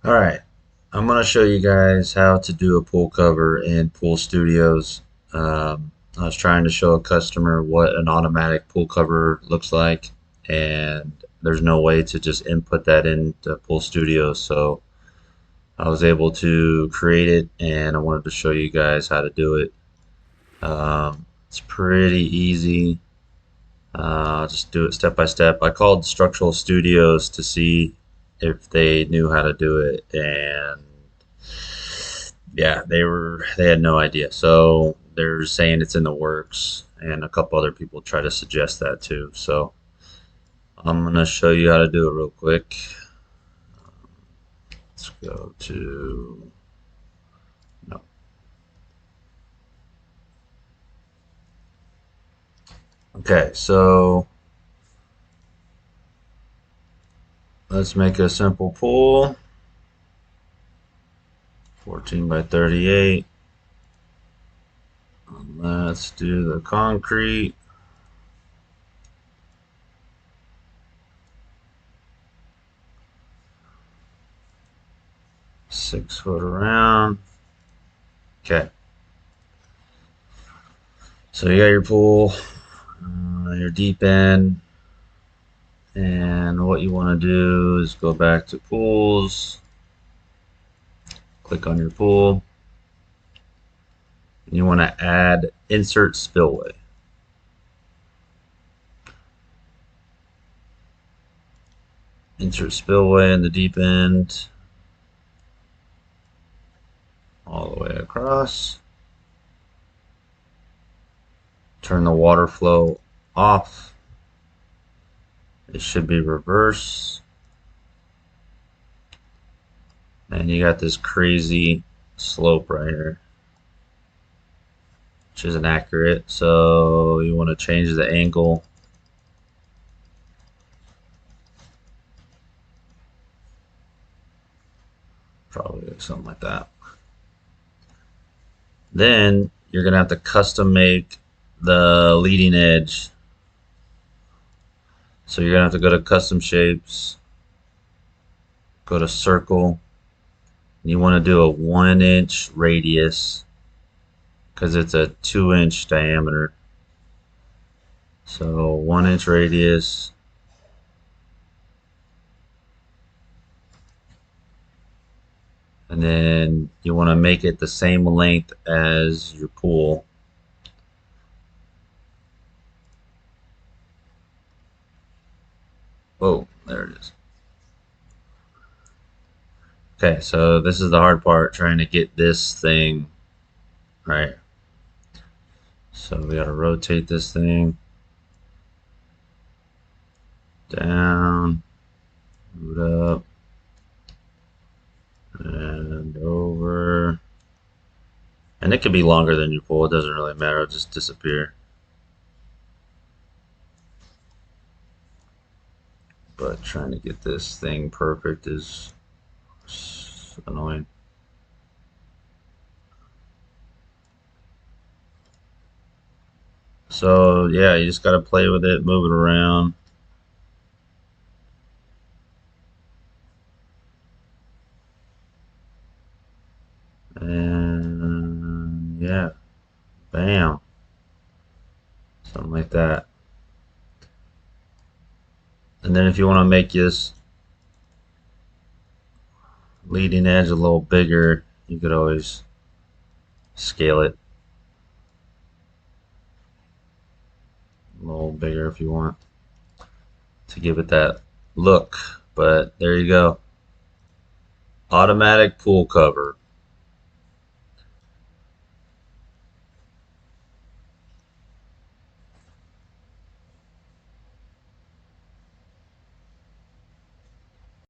Alright, I'm going to show you guys how to do a pool cover in Pool Studios. I was trying to show a customer what an automatic pool cover looks like, and there's no way to just input that into Pool Studios, so I was able to create it, and I wanted to show you guys how to do it. It's pretty easy. Just do it step by step. I called Structural Studios to see if they knew how to do it, and yeah, they had no idea. So they're saying it's in the works, and a couple other people try to suggest that too. So I'm gonna show you how to do it real quick. Let's go to no. Okay, so let's make a simple pool. 14 by 38. Let's do the concrete. Six-foot around. Okay. So you got your pool, your deep end, and what you want to do is go back to pools, click on your pool, and you want to add insert spillway. Insert spillway in the deep end all the way across. Turn the water flow off. It should be reverse. And you got this crazy slope right here, which isn't accurate. So you want to change the angle. Probably something like that. Then you're going to have to custom make the leading edge. So you're going to have to go to custom shapes, go to circle, and you want to do a 1-inch radius because it's a 2-inch diameter. So 1-inch radius. And then you want to make it the same length as your pool. Oh, there it is. Okay, so this is the hard part, trying to get this thing right. So we gotta rotate this thing down, move it up, and over. And it could be longer than your pool, it doesn't really matter, it'll just disappear. But trying to get this thing perfect is annoying. So yeah, you just gotta play with it, move it around. And yeah, bam, something like that. And then if you want to make this leading edge a little bigger, you could always scale it a little bigger if you want to give it that look. But there you go. Automatic pool cover.